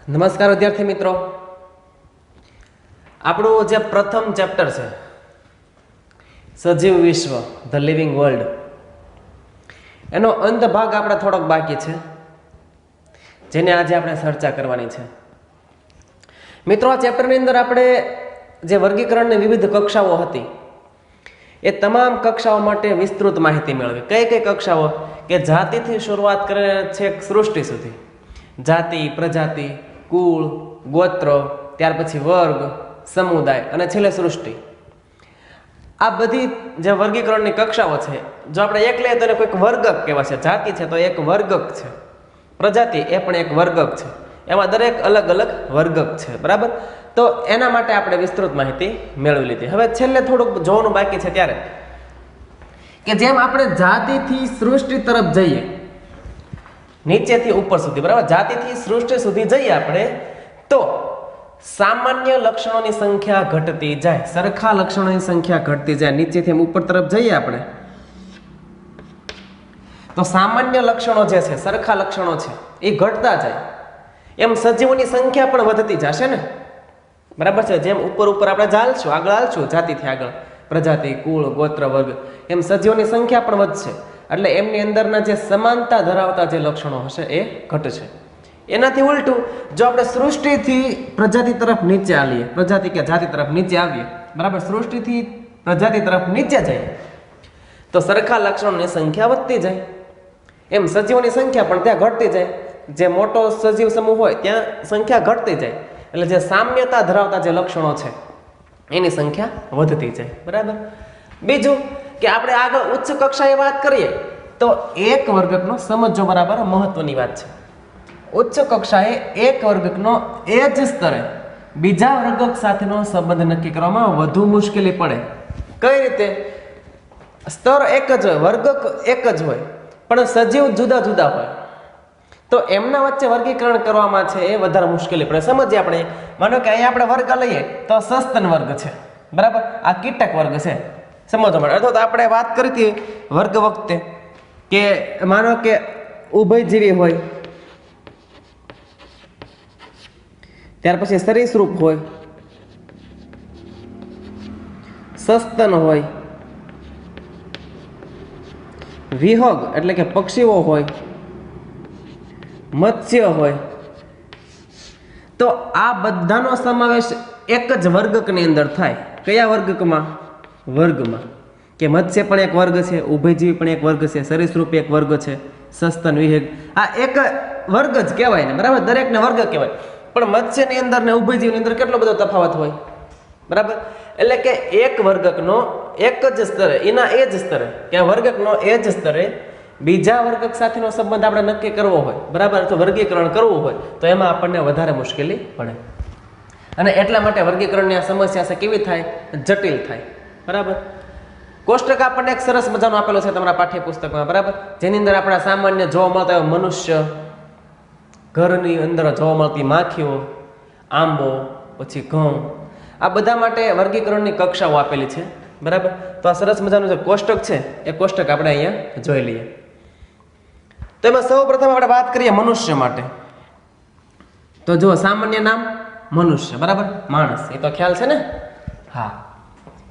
નમસ્કાર વિદ્યાર્થી મિત્રો, આપણું જે પ્રથમ ચેપ્ટર છે સજીવ વિશ્વ ધ લિવિંગ વર્લ્ડ, એનો અંત ભાગ આપણે થોડોક બાકી છે, જેને આજે આપણે ચર્ચા કરવાની છે. મિત્રો, આ ચેપ્ટરની અંદર આપણે જે વર્ગીકરણની વિવિધ કક્ષાઓ હતી એ તમામ કક્ષાઓ માટે વિસ્તૃત માહિતી મેળવી. કઈ કઈ કક્ષાઓ કે જાતિથી શરૂઆત કરીને છેક સૃષ્ટિ સુધી, જાતિ, પ્રજાતિ, કુળ, ગોત્ર, ત્યાર પછી વર્ગ, સમુદાય અને છેલ્લે સૃષ્ટિ. આ બધી જે વર્ગીકરણની કક્ષાઓ છે, જો આપણે એક લઈએ તો એને કોઈક વર્ગક કહેવાય છે. જાતિ છે તો એક વર્ગક છે, પ્રજાતિ એ પણ એક વર્ગક છે, એમાં દરેક અલગ અલગ વર્ગક છે. બરાબર, તો એના માટે આપણે વિસ્તૃત માહિતી મેળવી લીધી. હવે છેલ્લે થોડુંક જોવાનું બાકી છે ત્યારે કે જેમ આપણે જાતિથી સૃષ્ટિ તરફ જઈએ, નીચેથી ઉપર સુધી, બરાબર, જાતિથી સૃષ્ટિ સુધી જઈએ આપણે, તો સામાન્ય લક્ષણોની સંખ્યા ઘટતી જાય, સરખા લક્ષણોની સંખ્યા ઘટતી જાય. નીચેથી ઉપર તરફ જઈએ આપણે તો સામાન્ય લક્ષણો જે છે, સરખા લક્ષણો છે, એ ઘટતા જાય. એમ સજીવોની સંખ્યા પણ વધતી જશે ને, બરાબર છે. જેમ ઉપર ઉપર આપણે ચાલશું, આગળ હાલશું, જાતિથી આગળ પ્રજાતિ, કુળ, ગોત્ર, વર્ગ, એમ સજીવોની સંખ્યા પણ વધશે. એટલે એમની અંદરના જે સમાનતા ધરાવતા જે લક્ષણો હશે એ ઘટશે. એનાથી ઉલટું જો આપણે સૃષ્ટિથી પ્રજાતિ તરફ નીચે આવીએ, પ્રજાતિ કે જાતિ તરફ નીચે આવીએ, બરાબર, સૃષ્ટિથી પ્રજાતિ તરફ નીચે જઈએ તો સરખા લક્ષણોની સંખ્યા વધતી જાય. એમ સજીવોની સંખ્યા પણ ત્યાં ઘટતી જાય. જે મોટો સજીવ સમૂહ હોય ત્યાં સંખ્યા ઘટતી જાય, એટલે જે સામ્યતા ધરાવતા જે લક્ષણો છે એની સંખ્યા વધતી જાય. બરાબર. બીજું કે આપણે આગળ ઉચ્ચ કક્ષાએ વાત કરીએ તો એક વર્ગકનો સમજો, બરાબર, મહત્વની વાત છે. ઉચ્ચ કક્ષાએ એક વર્ગકનો એ જ સ્તરે બીજા વર્ગક સાથેનો સંબંધ નક્કી કરવામાં વધુ મુશ્કેલી પડે. કઈ રીતે? સ્તર એક જ હોય, વર્ગક એક જ હોય, પણ સજીવ જુદા જુદા હોય, તો એમના વચ્ચે વર્ગીકરણ કરવામાં છે એ વધારે મુશ્કેલી પડે. સમજીએ આપણે, માનો કે અહીંયા આપણે વર્ગ લઈએ તો સસ્તન વર્ગ છે, બરાબર, આ કીટક વર્ગ છે, સમજો મળે. અથવા તો આપણે વાત કરી હતી વર્ગ વખતે કે માનો કે ઉભયજીવી હોય, ત્યાર પછી સરીસૃપ હોય, સસ્તન હોય, વિહગ એટલે કે પક્ષીઓ હોય, મત્સ્ય હોય, તો આ બધાનો સમાવેશ એક જ વર્ગકની અંદર થાય. કયા વર્ગકમાં? વર્ગમાં. કે મત્સ્ય પણ એક વર્ગ છે, ઉભયજીવી પણ એક વર્ગ છે, સરીસૃપ એક વર્ગ છે, સસ્તન, વિહગ, આ એક વર્ગ જ કહેવાય ને, બરાબર, દરેકને વર્ગ કહેવાય. પણ મત્સ્યની અંદર ને ઉભયજીવની અંદર કેટલો બધો તફાવત હોય, બરાબર. એટલે કે એક વર્ગકનો એક જ સ્તરે, એના એ જ સ્તરે, કે વર્ગકનો એ જ સ્તરે બીજા વર્ગક સાથેનો સંબંધ આપણે નક્કી કરવો હોય, બરાબર, અથવા વર્ગીકરણ કરવું હોય તો એમાં આપણને વધારે મુશ્કેલી પડે. અને એટલા માટે વર્ગીકરણની આ સમસ્યા છે કેવી થાય? જટિલ થાય. બરાબર. કોષ્ટક આપણને એક સરસ મજાનો આપેલો છે તમારા પાઠ્યપુસ્તકમાં, બરાબર, જેની અંદર આપણા સામાન્ય જોવા મળતા એવા મનુષ્ય, ઘરની અંદર જોવા મળતી માખીઓ, આંબો, પછી ઘઉં, આ બધા માટે વર્ગીકરણની કક્ષાઓ આપેલી છે. બરાબર. તો આ સરસ મજાનું જે કોષ્ટક છે એ કોષ્ટક આપણે અહીંયા જોઈ લઈએ. તો એમાં સૌ પ્રથમ આપણે વાત કરીએ મનુષ્ય માટે. તો જો સામાન્ય નામ મનુષ્ય, બરાબર, માણસ, એ તો ખ્યાલ છે ને? હા.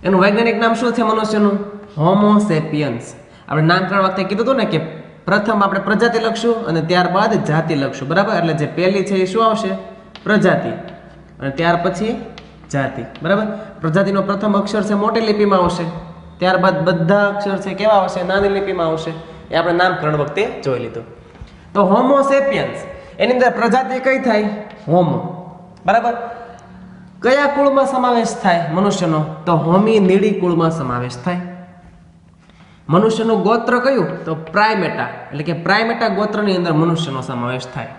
એનું વૈજ્ઞાનિક નામ શું છે મનુષ્યનું? હોમો સેપિયન્સ. આપણે નામકરણ વખતે કીધું હતું ને કે પ્રથમ આપણે પ્રજાતિ લખશું અને ત્યારબાદ જાતિ લખશું, બરાબર. એટલે જે પહેલી છે એ શું આવશે? પ્રજાતિ, અને ત્યાર પછી જાતિ, બરાબર. પ્રજાતિનો પ્રથમ અક્ષર છે મોટી લિપિમાં આવશે, ત્યારબાદ બધા અક્ષર છે કેવા આવશે? નાની લિપિમાં આવશે. એ આપણે નામકરણ વખતે જોઈ લીધું. તો હોમો સેપિયન્સ, એની અંદર પ્રજાતિ કઈ થાય? હોમો, બરાબર. કયા કુળમાં સમાવેશ થાય મનુષ્યનો? તો હોમિનીડી કુળમાં સમાવેશ થાય. મનુષ્યનું ગોત્ર કયું? તો પ્રાઇમેટા, એટલે કે પ્રાઇમેટા ગોત્રની અંદર મનુષ્યનો સમાવેશ થાય.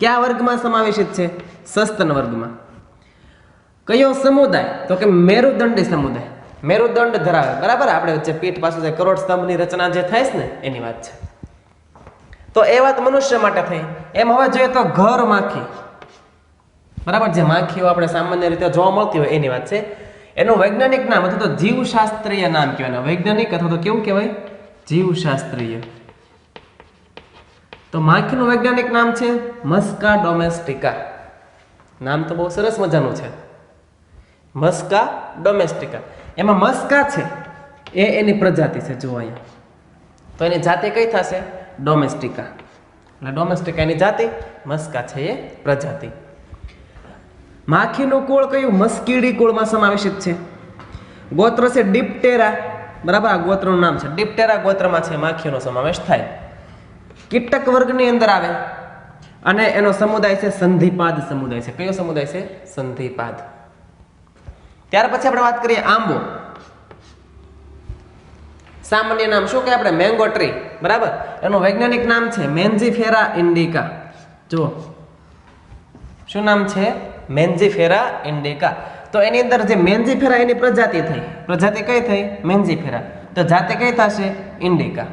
કયા વર્ગમાં સમાવેશિત છે? સસ્તન વર્ગમાં. કયો સમુદાય? તો કે મેરુદંડી સમુદાય, મેરુદંડ ધરાવે, બરાબર. આપણે જે પીઠ પાસે જે કરોડ સ્તંભની રચના જે થાય છે ને એની વાત છે. તો એ વાત મનુષ્ય માટે થઈ. એમ હવે જોઈએ તો ઘર માખી, બરાબર, જે માખીઓ આપણે સામાન્ય રીતે જોવા મળતી હોય એની વાત છે. એનું વૈજ્ઞાનિક નામ અથવા તો જીવશાસ્ત્રીય નામ કહેવાય. વૈજ્ઞાનિક અથવા તો કેવું કહેવાય? જીવશાસ્ત્રીય. તો માખીનું વૈજ્ઞાનિક નામ છે મસ્કા ડોમેસ્ટિકા. નામ તો બહુ સરસ મજાનું છે, મસ્કા ડોમેસ્ટિકા. એમાં મસ્કા છે એ એની પ્રજાતિ છે, જુઓ અહીંયા. તો એની જાતિ કઈ થશે? ડોમેસ્ટિકા. એટલે ડોમેસ્ટિકા એની જાતિ, મસ્કા છે એ પ્રજાતિ. માખીનું કુળ કયું? મસ્કીડી કુળમાં સમાવેશિત છે. ગોત્ર છે ડિપ્ટેરા, બરાબર, આ ગોત્રનું નામ છે ડિપ્ટેરા. ગોત્રમાં છે માખીનો સમાવેશ થાય. કીટક વર્ગની અંદર આવે અને એનો સમુદાય છે સંધિપાદ સમુદાય છે. કયો સમુદાય છે? સંધિપાદ. ત્યાર પછી આપણે વાત કરીએ આંબો. સામાન્ય નામ શું કહે આપણે? મેંગો ટ્રી, બરાબર. એનું વૈજ્ઞાનિક નામ છે મેન્જીફેરા ઇન્ડિકા. જુઓ શું નામ છે? મેન્જીફેરા ઇન્ડિકા. તો એની અંદર જે મેન્જીફેરા એની પ્રજાતિ થઈ. પ્રજાતિ કઈ થઈ? મેન્જીફેરા. તો જાતિ કઈ થશે? ઇન્ડિકા,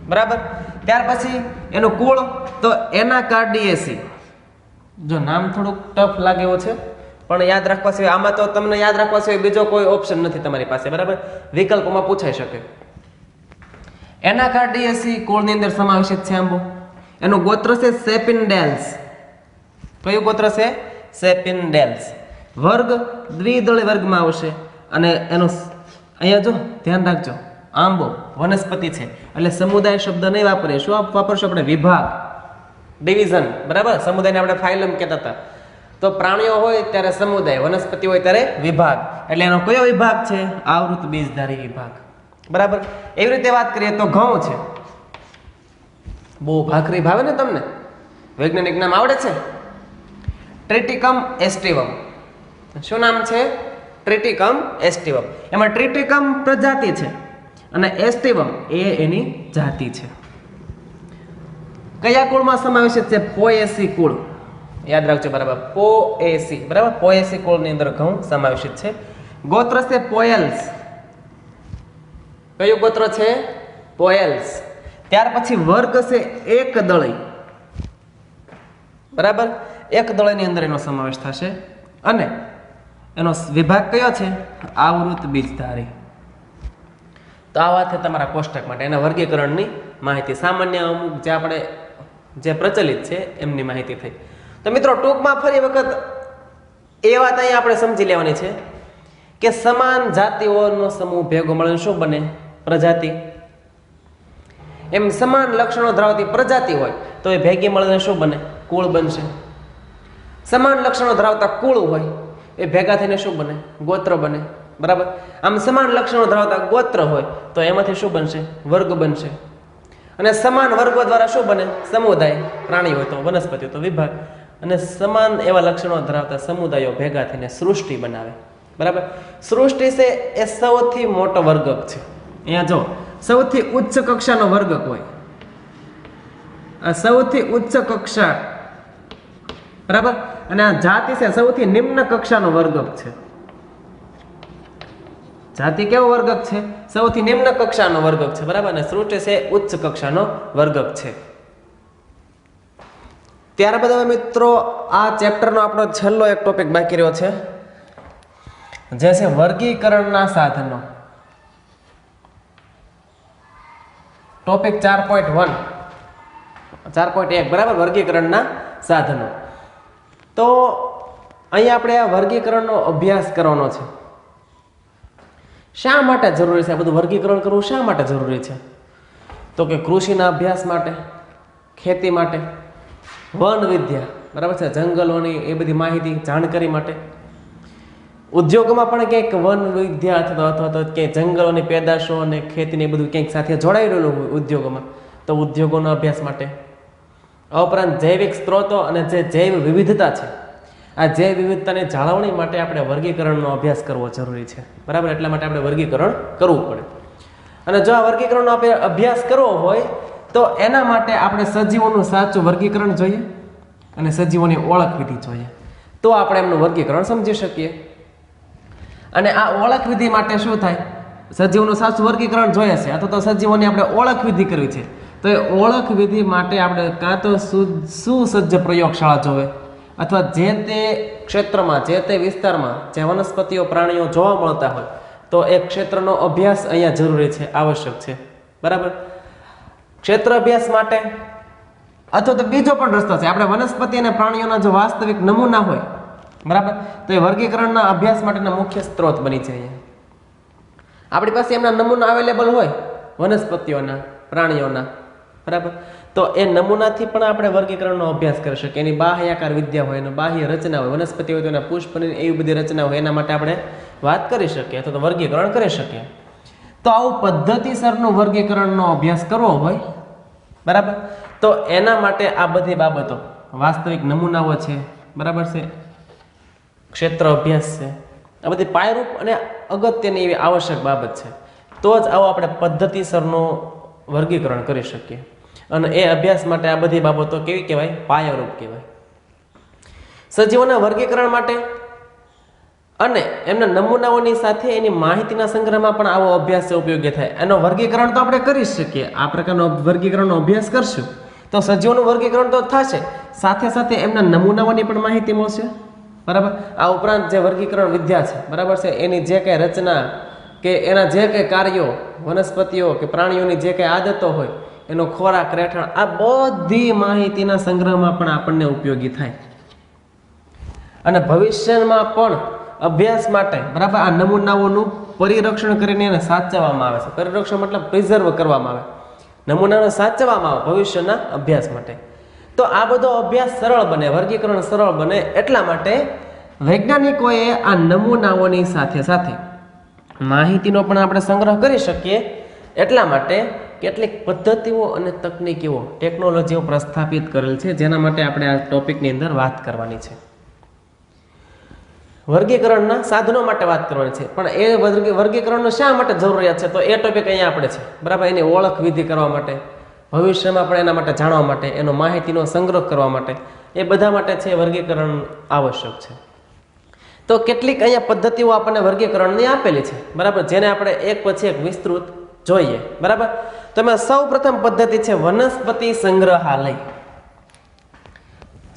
બરાબર. ત્યાર પછી એનું કુળ તો એનાકાર્ડિયેસી. જો નામ થોડુંક ટફ લાગે એવું છે, પણ યાદ રાખવા સિવાય આમાં તો તમને યાદ રાખવા સિવાય બીજો કોઈ ઓપ્શન નથી તમારી પાસે, બરાબર. વિકલ્પોમાં પૂછાઈ શકે. એનાકાર્ડિયેસી કુળની અંદર સમાવેશિત છે આંબો. એનું ગોત્ર છે સેપિન્ડેલ્સ. કયું ગોત્ર છે? સેપિન્ડેલ્સ. વર્ગ દ્વિદળી વર્ગમાં આવશે. અને એનો અહીંયા જો ધ્યાન રાખજો, આંબો વનસ્પતિ છે એટલે સમુદાય શબ્દ નહીં વાપરીએ. શું વાપરશું આપણે? વિભાગ, ડિવિઝન, બરાબર. સમુદાયને આપણે ફાઇલમ કહેતા હતા. તો પ્રાણીઓ હોય ત્યારે સમુદાય, વનસ્પતિ હોય ત્યારે વિભાગ. એટલે એનો કયો વિભાગ છે? આવૃત બીજધારી વિભાગ, બરાબર. એવી રીતે વાત કરીએ તો ઘઉં છે. બહુ ભાખરી ભાવે ને તમને? વૈજ્ઞાનિક નામ આવડે છે? ટ્રિટિકમ એસ્ટિવમ. શું નામ છે? ટ્રિટિકમ એસ્ટિવમ. એમાં ટ્રિટિકમ પ્રજાતિ છે અને એસ્ટિવમ એ એની જાતિ છે. કયા કુળમાં સમાવેશ છે? પોએસી કુળ. યાદ રાખજો, બરાબર. પોએસી, બરાબર. પોએસી કુળની અંદર ઘઉં સમાવેશિત છે. ગોત્ર છે પોએલ્સ. કયું ગોત્ર છે? પોએલ્સ. ત્યાર પછી વર્ગ છે એક દળી, બરાબર. એક દળીની અંદર એનો સમાવેશ થશે. અને એનો વિભાગ કયો છે? આવૃત બીજધારી. તો આ વાત છે તમારા કોષ્ટક માટે એના વર્ગીકરણની માહિતી. સામાન્ય અમુક જે આપણે જે પ્રચલિત છે એમની માહિતી થઈ. તો મિત્રો ટૂંકમાં ફરી વખત એ વાત અહીંયા આપણે સમજી લેવાની છે કે સમાન જાતિઓનો સમૂહ ભેગો મળીને શું બને? પ્રજાતિ. એમ સમાન લક્ષણો ધરાવતી પ્રજાતિ હોય તો એ ભેગી મળીને શું બને? કુળ બનશે. સમાન લક્ષણો ધરાવતા કુળ હોય એ ભેગા થઈને શું બને? ગોત્ર બને, બરાબર. આમ સમાન લક્ષણો ધરાવતા ગોત્ર હોય તો એમાંથી શું બનશે? વર્ગ બનશે. અને સમાન વર્ગો દ્વારા શું બને? સમુદાય. પ્રાણી હોય તો વનસ્પતિ, તો વિભાગ. અને સમાન એવા લક્ષણો ધરાવતા સમુદાયો ભેગા થઈને સૃષ્ટિ બનાવે, બરાબર. સૃષ્ટિ છે એ સૌથી મોટો વર્ગક છે. અહીંયા જો સૌથી ઉચ્ચ કક્ષાનો વર્ગક હોય, આ સૌથી ઉચ્ચ કક્ષા, બરાબર. અને આ જાતિ છે સૌથી નિમ્ન કક્ષાનો વર્ગક છે. જાતિ કેવો વર્ગક છે? સૌથી નિમ્ન કક્ષાનો વર્ગક છે, બરાબર. અને સૃષ્ટિ છે ઉચ્ચ કક્ષાનો વર્ગક છે. ત્યારબાદ હવે મિત્રો આ ચેપ્ટરનો આપણો છેલ્લો એક ટોપિક બાકી રહ્યો છે, જે છે વર્ગીકરણના સાધનો. ટોપિક 4.1, 4.1, બરાબર. વર્ગીકરણના સાધનો. તો અહીંયા આપણે આ વર્ગીકરણનો અભ્યાસ કરવાનો છે. શા માટે જરૂરી છે આ બધું વર્ગીકરણ કરવું? શા માટે જરૂરી છે? તો કે કૃષિના અભ્યાસ માટે, ખેતી માટે, વન વિદ્યા, બરાબર છે, જંગલોની એ બધી માહિતી જાણકારી માટે, ઉદ્યોગોમાં પણ ક્યાંક વન વિદ્યા અથવા તો ક્યાંક જંગલોની પેદાશો અને ખેતીને બધું ક્યાંક સાથે જોડાઈ રહેલું હોય ઉદ્યોગોમાં, તો ઉદ્યોગોના અભ્યાસ માટે. આ ઉપરાંત જૈવિક સ્ત્રોતો અને જે જૈવ વિવિધતા છે, આ જૈવ વિવિધતાની જાળવણી માટે આપણે વર્ગીકરણનો અભ્યાસ કરવો જરૂરી છે, બરાબર. એટલા માટે આપણે વર્ગીકરણ કરવું પડે. અને જો આ વર્ગીકરણનો આપણે અભ્યાસ કરવો હોય તો એના માટે આપણે સજીવોનું સાચું વર્ગીકરણ જોઈએ અને સજીવોની ઓળખ વિધિ જોઈએ, તો આપણે એમનું વર્ગીકરણ સમજી શકીએ. અને આ ઓળખ વિધિ માટે શું થાય? સજીવોનું સાચું વર્ગીકરણ જોઈએ છે અથવા તો સજીવોની આપણે ઓળખ વિધિ કરવી છે, તો એ ઓળખ વિધિ માટે આપણે કાં તો સુસજ્જ પ્રયોગશાળા જોવે, અથવા જે તે ક્ષેત્રમાં, જે તે વિસ્તારમાં જે વનસ્પતિઓ, પ્રાણીઓ જોવા મળતા હોય તો એ ક્ષેત્રનો અભ્યાસ અહીંયા જરૂરી છે, આવશ્યક છે, બરાબર. ક્ષેત્ર અભ્યાસ માટે અથવા તો બીજો પણ રસ્તો છે. આપણે વનસ્પતિ અને પ્રાણીઓના જો વાસ્તવિક નમૂના હોય બરાબર. તો એ વર્ગીકરણના અભ્યાસ માટેના મુખ્ય સ્ત્રોત બની છે અહીંયા. આપણી પાસે એમના નમૂના અવેલેબલ હોય વનસ્પતિઓના, પ્રાણીઓના, બરાબર. તો એ નમૂનાથી પણ આપણે વર્ગીકરણનો અભ્યાસ કરી શકીએ. એની બાહ્યાકાર વિદ્યા હોય, એની બાહ્ય રચના હોય, વનસ્પતિ હોય તો એના પુષ્પ એવી બધી રચના હોય, એના માટે આપણે વાત કરી શકીએ અથવા તો વર્ગીકરણ કરી શકીએ. તો આવું પદ્ધતિસરનું વર્ગીકરણનો અભ્યાસ કરવો હોય, બરાબર, તો એના માટે આ બધી બાબતો, વાસ્તવિક નમૂનાઓ છે, બરાબર છે, ક્ષેત્ર અભ્યાસ છે, આ બધી પાયારૂપ અને અગત્યની એવી આવશ્યક બાબત છે. તો જ આવો આપણે પદ્ધતિસરનું વર્ગીકરણ કરી શકીએ. અને એ અભ્યાસ માટે આ બધી બાબતો કેવી કહેવાય? પાયારૂપ કહેવાય. સજીવોના વર્ગીકરણ માટે અને એમના નમૂનાઓની સાથે એની માહિતીના સંગ્રહમાં પણ આવો અભ્યાસ ઉપયોગી થાય. એનો વર્ગીકરણ તો આપણે કરી શકીએ. આ પ્રકારનો વર્ગીકરણનો અભ્યાસ કરશું તો સજીવોનું વર્ગીકરણ તો થશે, સાથે સાથે એમના નમૂનાઓની પણ માહિતી મળશે, બરાબર. આ ઉપરાંત જે વર્ગીકરણ વિદ્યા છે, બરાબર છે, એની જે કંઈ રચના કે એના જે કંઈ કાર્યો, વનસ્પતિઓ કે પ્રાણીઓની જે કંઈ આદતો હોય, એનો ખોરાક, રહેઠાણ, આ બધી માહિતીના સંગ્રહમાં પણ આપણને ઉપયોગી થાય. અને ભવિષ્યમાં પણ અભ્યાસ માટે, બરાબર, આ નમૂનાઓનું પરિરક્ષણ કરીને એને સાચવવામાં આવે છે. પરિરક્ષણ મતલબ પ્રિઝર્વ કરવામાં આવે, નમૂનાને સાચવવામાં આવે ભવિષ્યના અભ્યાસ માટે. તો આ બધો અભ્યાસ સરળ બને, વર્ગીકરણ સરળ બને એટલા માટે વૈજ્ઞાનિકોએ આ નમૂનાઓની સાથે સાથે માહિતીનો પણ આપણે સંગ્રહ કરી શકીએ એટલા માટે કેટલીક પદ્ધતિઓ અને તકનીકીઓ, ટેકનોલોજીઓ પ્રસ્થાપિત કરેલ છે, જેના માટે આપણે આ ટોપિકની અંદર વાત કરવાની છે. વર્ગીકરણના સાધનો માટે વાત કરવાની છે, પણ એ વર્ગીકરણનો શા માટે જરૂરિયાત છે તો એ ટોપિક અહીંયા આપણે છે, બરાબર. એની ઓળખ વિધિ કરવા માટે, ભવિષ્યમાં પણ એના માટે જાણવા માટે, એનો માહિતીનો સંગ્રહ કરવા માટે, એ બધા માટે છે વર્ગીકરણ આવશ્યક છે. તો કેટલીક અહીંયા પદ્ધતિઓ આપણને વર્ગીકરણની આપેલી છે, બરાબર, જેને આપણે એક પછી એક વિસ્તૃત જોઈએ, બરાબર. તો એમાં સૌ પ્રથમ પદ્ધતિ છે વનસ્પતિ સંગ્રહાલય.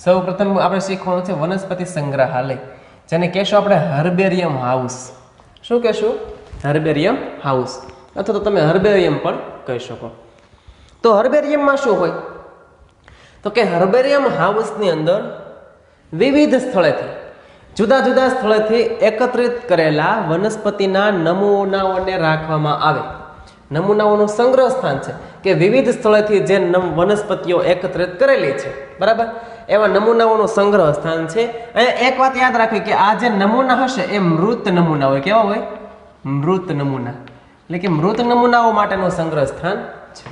સૌ પ્રથમ આપણે શીખવાનું છે વનસ્પતિ સંગ્રહાલય, જેને કહેશું આપણે હર્બેરિયમ હાઉસ. શું કહેશું? હર્બેરિયમ હાઉસ, અથવા તો તમે હર્બેરિયમ પણ કહી શકો. તો હર્બેરિયમમાં શું હોય તો કે હર્બેરિયમ હાઉસની અંદર વિવિધ સ્થળેથી, જુદા જુદા સ્થળેથી એકત્રિત કરેલા વનસ્પતિના નમૂનાઓને રાખવામાં આવે. નમૂનાઓનું સંગ્રહ સ્થાન છે કે વિવિધ સ્થળેથી જે વનસ્પતિઓ એકત્રિત કરેલી છે, બરાબર, એવા નમૂનાઓનું સંગ્રહ સ્થાન છે. અહીંયા એક વાત યાદ રાખવી કે આ જે નમૂના હશે એ મૃત નમૂના હોય. કેવા હોય? મૃત નમૂના, એટલે કે મૃત નમૂનાઓ માટેનું સંગ્રહ સ્થાન છે.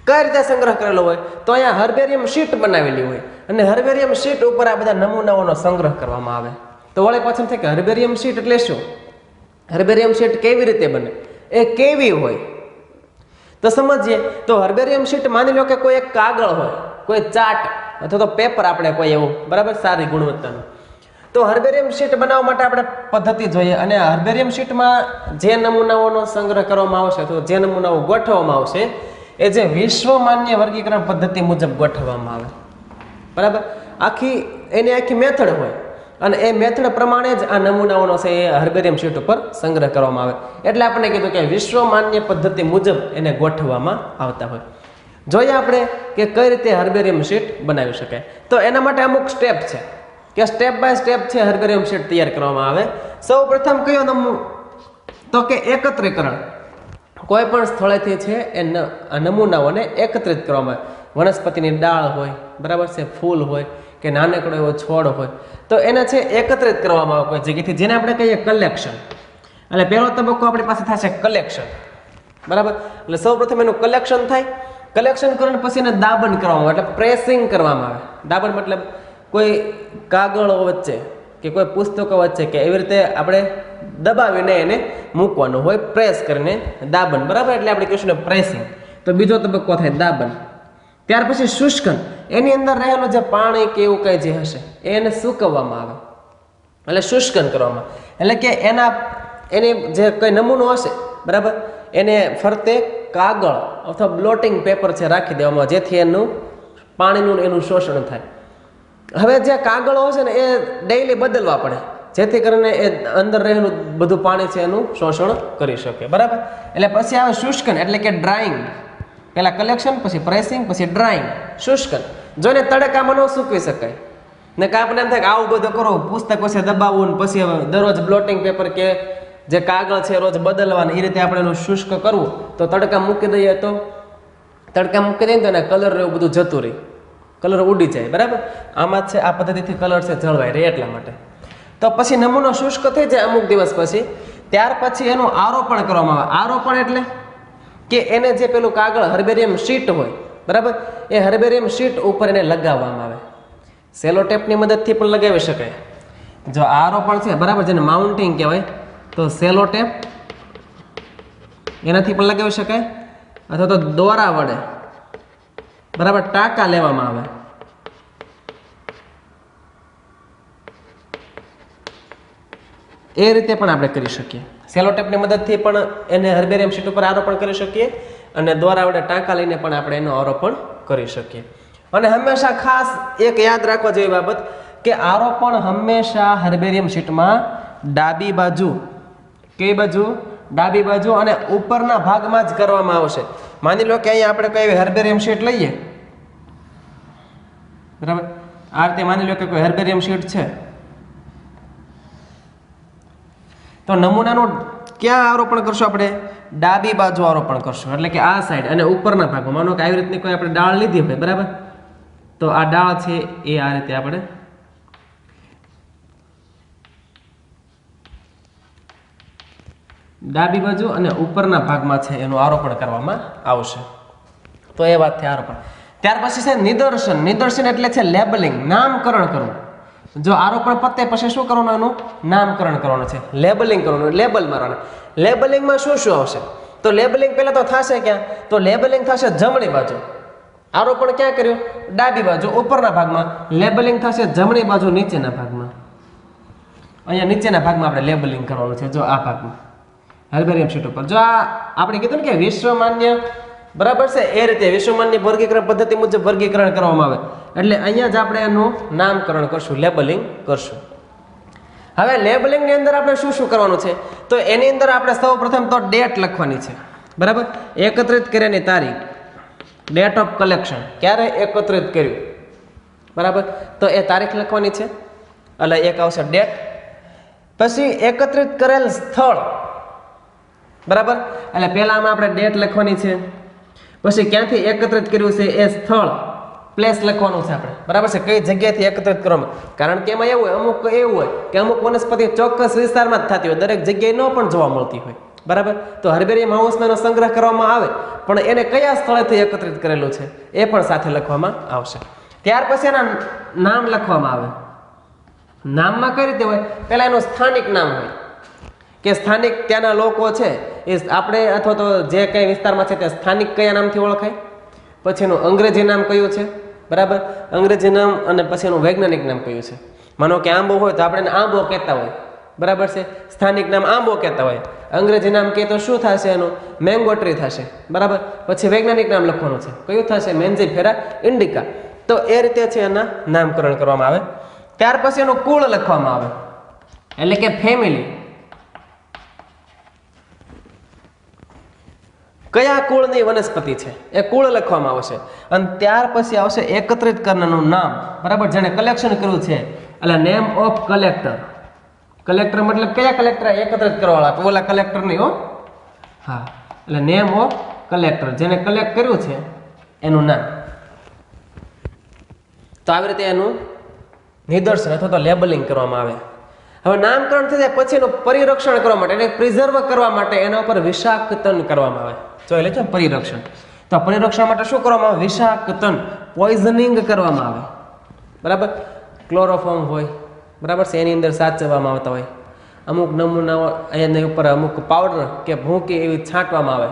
કઈ રીતે સંગ્રહ કરેલો હોય તો અહીંયા હર્બેરિયમ શીટ બનાવેલી હોય અને હર્બેરિયમ શીટ ઉપર આ બધા નમૂનાઓનો સંગ્રહ કરવામાં આવે. તો વળે પાછળ થાય કે હર્બેરિયમ શીટ એટલે શું? હર્બેરિયમ શીટ કેવી રીતે બને, એ કેવી હોય તો સમજીએ. તો હર્બેરિયમ શીટ માની લો કે કોઈ એક કાગળ હોય, કોઈ ચાર્ટ અથવા તો પેપર, આપણે કોઈ એવું, બરાબર, સારી ગુણવત્તાનું. તો હર્બેરિયમ શીટ બનાવવા માટે આપણે પદ્ધતિ જોઈએ, અને હર્બેરિયમ શીટમાં જે નમૂનાઓનો સંગ્રહ કરવામાં આવશે અથવા જે નમૂનાઓ ગોઠવવામાં આવશે એ જે વિશ્વ માન્ય વર્ગીકરણ પદ્ધતિ મુજબ ગોઠવવામાં આવે, બરાબર. એની આખી મેથડ હોય અને એ મેથડ પ્રમાણે જ આ નમૂનાઓનો છે એ હર્બેરિયમ શીટ ઉપર સંગ્રહ કરવામાં આવે. એટલે આપણે કીધું કે વિશ્વ માન્ય પદ્ધતિ મુજબ એને ગોઠવવામાં આવતા હોય. જોઈએ આપણે કે કઈ રીતે હર્બેરિયમ શીટ બનાવી શકાય. તો એના માટે અમુક સ્ટેપ છે કે સ્ટેપ બાય સ્ટેપ છે હર્બેરિયમ શીટ તૈયાર કરવામાં આવે. સૌ પ્રથમ કયો તો કે એકત્રીકરણ. કોઈ પણ સ્થળેથી છે એ નમૂનાઓને એકત્રિત કરવામાં આવે. વનસ્પતિની ડાળ હોય, બરાબર છે, ફૂલ હોય કે નાનકડો એવો છોડ હોય, તો એને છે એકત્રિત કરવામાં આવે કોઈ જગ્યાથી, જેને આપણે કહીએ કલેક્શન. એટલે પહેલો તબક્કો આપણી પાસે થશે કલેક્શન, બરાબર. એટલે સૌ પ્રથમ એનું કલેક્શન થાય. કલેક્શન કરીને પછી એને દાબન કરવામાં આવે, એટલે પ્રેસિંગ કરવામાં આવે. દાબન મતલબ કોઈ કાગળો વચ્ચે કે કોઈ પુસ્તકો વચ્ચે કે એવી રીતે આપણે દબાવીને એને મૂકવાનું હોય, પ્રેસ કરીને દાબન, બરાબર. એટલે આપણે કહીશું ને પ્રેસિંગ. તો બીજો તબક્કો થાય દાબન. ત્યાર પછી શુષ્કન. એની અંદર રહેલું જે પાણી કે એવું કંઈ જે હશે એને સૂકવવામાં આવે, એટલે શુષ્કન કરવામાં. એટલે કે એની જે કંઈ નમૂનો હશે, બરાબર, એને ફરતે કાગળ અથવા બ્લોટિંગ પેપર છે રાખી દેવામાં, જેથી એનું પાણીનું એનું શોષણ થાય. હવે જે કાગળો હશે ને એ ડેઈલી બદલવા પડે, જેથી કરીને એ અંદર રહેલું બધું પાણી છે એનું શોષણ કરી શકે, બરાબર. એટલે પછી આવે શુષ્કન, એટલે કે ડ્રાઈંગ. પહેલા કલેક્શન, પછી પ્રેસિંગ, પછી ડ્રાઈંગ, શુષ્કન. જોઈને તડકામાં ન સૂકવી શકાય, ને કે આપણે એમ થાય કે આવું બધું કરો, પુસ્તક પછી દબાવવું ને પછી દરરોજ બ્લોટિંગ પેપર કે જે કાગળ છે રોજ બદલવાના, એ રીતે આપણે એનું શુષ્ક કરવું, તો તડકા મૂકી દઈએ તો તડકા મૂકી દઈએ તો એને કલર એવું બધું જતું રહે, કલર ઉડી જાય, બરાબર. આમાં છે આ પદ્ધતિથી કલર છે જળવાય રહે એટલા માટે. તો પછી નમૂનો શુષ્ક થઈ જાય અમુક દિવસ પછી, ત્યાર પછી એનું આરોપણ કરવામાં આવે. આરોપણ એટલે કે એને જે પેલું કાગળ હર્બેરિયમ શીટ હોય, બરાબર, એ હર્બેરિયમ શીટ ઉપર એને લગાવવામાં આવે. સેલો ટેપની મદદથી પણ લગાવી શકાય. જો આરોપણ છે, બરાબર, જેને માઉન્ટિંગ કહેવાય, તો સેલો ટેપ એનાથી પણ લગાવી શકાય, અથવા તો દોરા વડે, બરાબર, ટાંકા લેવામાં આવે. એ રીતે પણ આપણે કરી શકીએ. સેલો ટેપની મદદથી પણ એને હર્બેરિયમ શીટ ઉપર આરોપણ કરી શકીએ, અને દોરા વડે ટાંકા લઈને પણ આપણે એનું આરોપણ કરી શકીએ. અને હંમેશા ખાસ એક યાદ રાખવા જેવી બાબત કે આરોપણ હંમેશા હર્બેરિયમ શીટમાં ડાબી બાજુ, કઈ બાજુ? ડાબી બાજુ અને ઉપરના ભાગમાં જ કરવામાં આવશે. માની લો કે અહીંયા આપણે કોઈ હર્બેરિયમ શીટ લઈએ, બરાબર, આ રીતે માની લો કે કોઈ હર્બેરિયમ શીટ છે, તો નમૂનાનું ક્યાં આરોપણ કરશું આપણે? ડાબી બાજુ આરોપણ કરશું, એટલે કે આ સાઈડ અને ઉપરના ભાગમાં. માનો કે આવી રીતની કોઈ આપણે ડાળ લીધી હોય, બરાબર, તો આ ડાળ છે એ આ રીતે આપણે ડાબી બાજુ અને ઉપરના ભાગમાં છે એનું આરોપણ કરવામાં આવશે. તો એ વાત છે આરોપણ. ત્યાર પછી છે નિદર્શન. નિદર્શન એટલે છે લેબલિંગ, નામકરણ કરવું. જો આરોપણ પતે પછી શું કરવાનું? એનું નામકરણ કરવાનું છે, લેબલિંગ કરવાનું, લેબલ મારવાનું. લેબલિંગમાં શું શું આવશે? તો લેબલિંગ પહેલા તો થશે ક્યાં? તો લેબલિંગ થશે જમણી બાજુ. આરોપણ ક્યાં કર્યું? ડાબી બાજુ ઉપરના ભાગમાં. લેબલિંગ થશે જમણી બાજુ નીચેના ભાગમાં. અહીંયા નીચેના ભાગમાં આપણે લેબલિંગ કરવાનું છે. જો આ ભાગમાં હર્બેરિયમ શીટ ઉપર. જો આ આપણે કીધું ને કે વિશ્વમાન્ય, બરાબર છે, એ રીતે વિશ્વમાન્ય વર્ગીકરણ પદ્ધતિ મુજબ વર્ગીકરણ કરવામાં આવે, એટલે અહીંયા જ આપણે એનું નામકરણ કરશું, લેબલિંગ કરશું. હવે લેબલિંગની અંદર આપણે શું શું કરવાનું છે? તો એની અંદર આપણે સૌ પ્રથમ તો ડેટ લખવાની છે, બરાબર, એકત્રિત કર્યાની તારીખ, ડેટ ઓફ કલેક્શન, ક્યારે એકત્રિત કર્યું, બરાબર, તો એ તારીખ લખવાની છે, એટલે એક આવશે ડેટ. પછી એકત્રિત કરેલ સ્થળ, બરાબર, એટલે પહેલામાં આપણે ડેટ લખવાની છે. પછી ક્યાંથી એકત્રિત કર્યું છે એ સ્થળ, પ્લેસ લખવાનું છે આપણે, બરાબર છે, કઈ જગ્યાએથી એકત્રિત કરવામાં. કારણ કે એમાં એવું હોય, અમુક એવું હોય કે અમુક વનસ્પતિ ચોક્કસ વિસ્તારમાં જ થતી હોય, દરેક જગ્યાએ ન પણ જોવા મળતી હોય, બરાબર. તો હર્બેરિયમ હાઉસમાં એનો સંગ્રહ કરવામાં આવે, પણ એને કયા સ્થળેથી એકત્રિત કરેલું છે એ પણ સાથે લખવામાં આવશે. ત્યાર પછી એના નામ લખવામાં આવે. નામમાં કઈ રીતે હોય? પહેલા એનું સ્થાનિક નામ હોય, કે સ્થાનિક ત્યાંના લોકો છે એ આપણે, અથવા તો જે કઈ વિસ્તારમાં છે તે સ્થાનિક કયા નામથી ઓળખાય. પછી એનું અંગ્રેજી નામ કયું છે, બરાબર, અંગ્રેજી નામ, અને પછી એનું વૈજ્ઞાનિક નામ કયું છે. માનો કે આંબો હોય તો આપણે એને આંબો કહેતા હોય, બરાબર છે, સ્થાનિક નામ આંબો કહેતા હોય. અંગ્રેજી નામ કહે તો શું થશે? એનું મેંગો ટ્રી થશે, બરાબર. પછી વૈજ્ઞાનિક નામ લખવાનું છે, કયું થશે? મેન્જીફેરા ઇન્ડિકા. તો એ રીતે છે એના નામકરણ કરવામાં આવે. ત્યાર પછી એનું કુળ લખવામાં આવે, એટલે કે ફેમિલી, કયા કુળની વનસ્પતિ છે એ કુળ લખવામાં આવશે. અને ત્યાર પછી આવશે એકત્રિત કરનારનું નામ, બરાબર, જેને કલેક્શન કર્યું છે, એટલે નેમ ઓફ કલેક્ટર. કલેક્ટર મતલબ કયા કલેક્ટર એકત્રિત કરવાવાળા? ઓલા કલેક્ટર નહીં હો, હા, એટલે નેમ ઓફ કલેક્ટર, જેને કલેક્ટ કર્યું છે એનું નામ. તો આવી રીતે એનું નિદર્શન અથવા તો લેબલિંગ કરવામાં આવે. હવે નામકરણ થઈ જાય પછી એનું પરિરક્ષણ કરવા માટે, એને પ્રિઝર્વ કરવા માટે એના ઉપર વિષાક્તન કરવામાં આવે. જોઈ લેજો પરિરક્ષણ. તો પરિરક્ષણ માટે શું કરવામાં આવે? વિષાક્તન, પોઈઝનિંગ કરવામાં આવે, બરાબર. ક્લોરોફોર્મ હોય, બરાબર છે, એની અંદર સાચવવામાં આવતા હોય. અમુક નમૂનાઓ એની ઉપર અમુક પાવડર કે ભૂકી એવી છાંટવામાં આવે,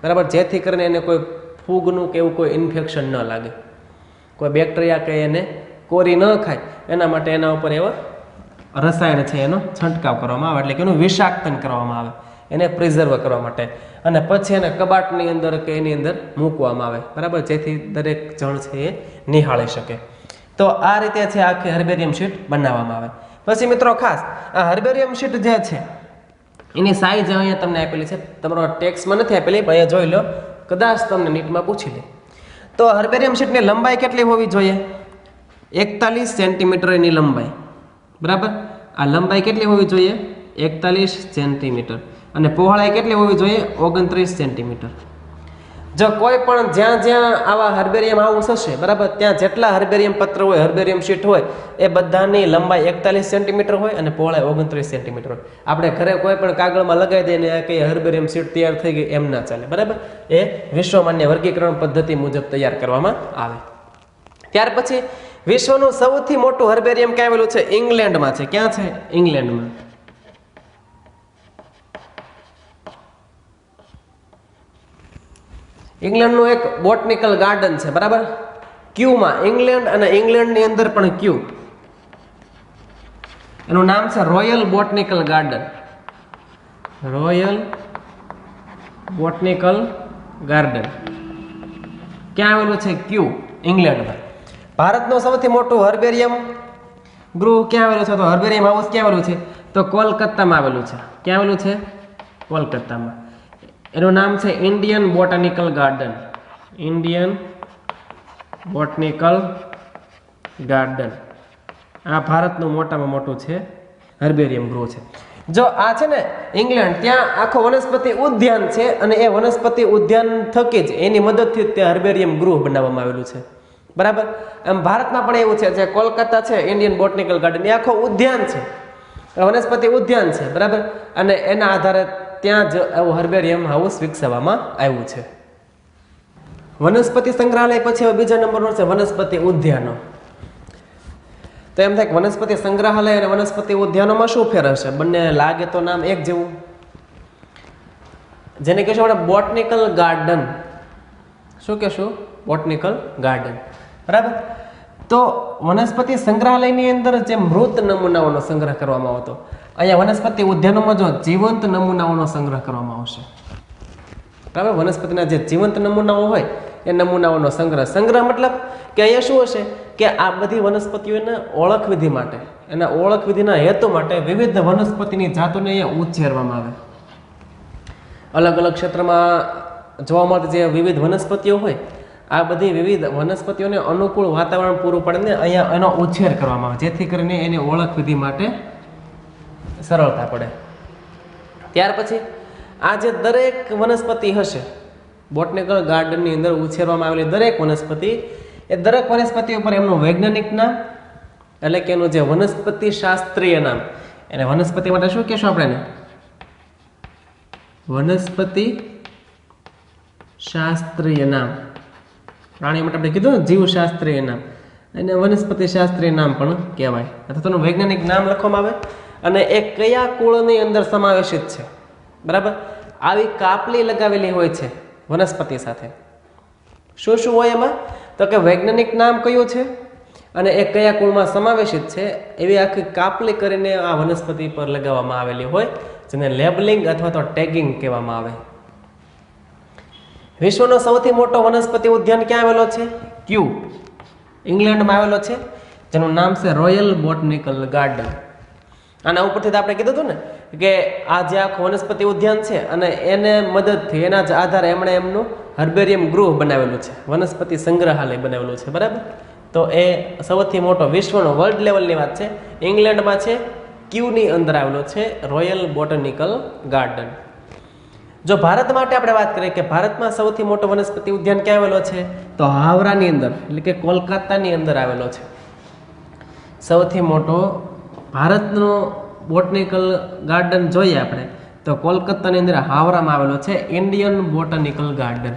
બરાબર, જેથી કરીને એને કોઈ ફૂગનું કે એવું કોઈ ઇન્ફેક્શન ન લાગે, કોઈ બેક્ટેરિયા કે એને કોરી ન ખાય, એના માટે એના ઉપર એવા રસાયણ છે એનો છંટકાવ કરવામાં આવે, એટલે કે એનું વિષાક્તન કરવામાં આવે, એને પ્રિઝર્વ કરવા માટે. અને પછી એને કબાટની અંદર કે એની અંદર મૂકવામાં આવે, બરાબર, જેથી દરેક જણ છે એ નિહાળી શકે. તો આ રીતે છે આખી હર્બેરિયમ શીટ બનાવવામાં આવે. પછી મિત્રો ખાસ આ હર્બેરિયમ શીટ જે છે એની સાઈઝ અહીંયા તમને આપેલી છે, તમારો ટેક્સમાં નથી આપેલી, પણ અહીંયા જોઈ લો, કદાચ તમને નીટમાં પૂછી લે. તો હર્બેરિયમ શીટની લંબાઈ કેટલી હોવી જોઈએ? 41 સેન્ટીમીટર એની લંબાઈ, બરાબર. આ લંબાઈ કેટલી હોવી જોઈએ? 41 સેન્ટીમીટર. અને પહોળાઈ કેટલી હોવી જોઈએ? 29 સેન્ટીમીટર. જો કોઈ પણ જ્યાં જ્યાં આવા હર્બેરિયમ હાઉસ હશે, બરાબર, ત્યાં જેટલા હર્બેરિયમ પત્ર હોય, હર્બેરિયમ શીટ હોય, એ બધાની લંબાઈ 41 સેન્ટીમીટર હોય અને પહોળાઈ 29 સેન્ટીમીટર હોય. આપણે ઘરે કોઈ પણ કાગળમાં લગાવી દઈએ ને કઈ હર્બેરિયમ શીટ તૈયાર થઈ ગઈ એમ ના ચાલે, બરાબર. એ વિશ્વમાન્ય વર્ગીકરણ પદ્ધતિ મુજબ તૈયાર કરવામાં આવે. ત્યાર પછી વિશ્વનું સૌથી મોટું હર્બેરિયમ ક્યાં આવેલું છે? ઇંગ્લેન્ડમાં છે. ક્યાં છે? ઇંગ્લેન્ડમાં. ઇંગ્લેન્ડનું એક બોટનિકલ ગાર્ડન છે, બરાબર, ક્યુમાં. ઇંગ્લેન્ડ અને ઇંગ્લેન્ડની અંદર પણ ક્યુ, એનું નામ છે royal botanical garden. Royal botanical garden ક્યાં આવેલું છે? ક્યુ, ઇંગ્લેન્ડમાં. ભારતનું સૌથી મોટું હર્બેરિયમ ગૃહ ક્યાં આવેલું છે? તો હર્બેરિયમ હાઉસ ક્યાં આવેલું છે? તો કોલકાતામાં આવેલું છે. ક્યાં આવેલું છે? કોલકાતામાં. એનું નામ છે Indian botanical garden. Indian botanical garden. આ ભારતનું મોટામાં મોટું છે હર્બેરિયમ ગૃહ છે. જો આ છે ને ઇંગ્લેન્ડ, ત્યાં આખો વનસ્પતિ ઉદ્યાન છે અને એ વનસ્પતિ ઉદ્યાન થકી જ એની મદદથી જ ત્યાં હર્બેરિયમ ગૃહ બનાવવામાં આવેલું છે, બરાબર. એમ ભારતમાં પણ એવું છે, જે કોલકાતા છે ઇન્ડિયન બોટનિકલ ગાર્ડન, એ આખો ઉદ્યાન છે, વનસ્પતિ ઉદ્યાન છે, બરાબર. અને એના આધારે ત્યાં જ એવું હર્બેરિયમ હાઉસ વિકસાવવામાં આવ્યું છે. વનસ્પતિ સંગ્રહાલય પછી હવે બીજા નંબરનો છે વનસ્પતિ ઉદ્યાનો. તો એમ થાય કે વનસ્પતિ સંગ્રહાલય અને વનસ્પતિ ઉદ્યાનોમાં શું ફેર હશે? બંને લાગે તો નામ એક જેવું. જેને કહેશું આપણે બોટનિકલ ગાર્ડન. શું કહેશું? બોટનિકલ ગાર્ડન, બરાબર. તો વનસ્પતિ સંગ્રહાલયની અંદર જે મૃત નમૂનાઓનો સંગ્રહ કરવામાં આવતો, અહીંયા વનસ્પતિ ઉદ્યાનોમાં જો જીવંત નમૂનાઓનો સંગ્રહ કરવામાં આવશે, બરાબર. વનસ્પતિના જે જીવંત નમૂનાઓ હોય એ નમૂનાઓનો સંગ્રહ મતલબ કે અહીંયા શું હશે કે આ બધી વનસ્પતિઓને ઓળખ વિધિ માટે, એના ઓળખ વિધિના હેતુ માટે વિવિધ વનસ્પતિની જાતોને અહીંયા ઉછેરવામાં આવે. અલગ અલગ ક્ષેત્રમાં જોવા મળતી જે વિવિધ વનસ્પતિઓ હોય, આ બધી વિવિધ વનસ્પતિઓને અનુકૂળ વાતાવરણ પૂરું પાડીને અહીંયા એનો ઉછેર કરવામાં આવે, જેથી કરીને એની ઓળખ વિધિ માટે સરળતા પડે. ત્યાર પછી આ જે દરેક વનસ્પતિ હશે બોટનિકલ ગાર્ડનની અંદર ઉછેરવામાં આવેલી દરેક વનસ્પતિ, એ દરેક વનસ્પતિ ઉપર એમનું વૈજ્ઞાનિક નામ, એટલે કે એનું જે વનસ્પતિ શાસ્ત્રીય નામ, એને વનસ્પતિ માટે શું કહેશું આપણે? વનસ્પતિ શાસ્ત્રીય નામ. પ્રાણી માટે આપણે કીધું જીવશાસ્ત્રીય નામ, એને વનસ્પતિ શાસ્ત્રીય નામ પણ કહેવાય. અથવા તેનું વૈજ્ઞાનિક નામ લખવામાં આવે અને એ કયા કુળની અંદર સમાવેશિત છે, બરાબર. આવી કાપલી લગાવેલી હોય છે વનસ્પતિ સાથે. શું શું હોય એમાં? તો કે વૈજ્ઞાનિક નામ કયું છે અને એ કયા કુળમાં સમાવેશિત છે, એવી આખી કાપલી કરીને આ વનસ્પતિ પર લગાવવામાં આવેલી હોય, જેને લેબલિંગ અથવા તો ટેગિંગ કહેવામાં આવે. વિશ્વનો સૌથી મોટો વનસ્પતિ ઉદ્યાન ક્યાં આવેલો છે? ક્યુ, ઇંગ્લેન્ડમાં આવેલો છે, જેનું નામ છે રોયલ બોટનિકલ ગાર્ડન. આના ઉપરથી આપણે કીધું હતું ને કે આ જે આખું વનસ્પતિ ઉદ્યાન છે અને એને મદદથી, એના જ આધારે એમણે એમનું હર્બેરિયમ ગૃહ બનાવેલું છે, વનસ્પતિ સંગ્રહાલય બનાવેલું છે, બરાબર. તો એ સૌથી મોટો વિશ્વનો વર્લ્ડ લેવલની વાત છે, ઇંગ્લેન્ડમાં છે, ક્યુની અંદર આવેલો છે રોયલ બોટનિકલ ગાર્ડન. જો ભારત માટે આપણે વાત કરીએ કે ભારતમાં સૌથી મોટો વનસ્પતિ ઉદ્યાન ક્યાં આવેલો છે? તો હાવરાની અંદર, એટલે કે કોલકાતાની અંદર આવેલો છે. સૌથી મોટો ભારતનો બોટનિકલ ગાર્ડન જોઈએ આપણે તો કોલકાતાની અંદર હાવરામાં આવેલો છે ઇન્ડિયન બોટાનિકલ ગાર્ડન.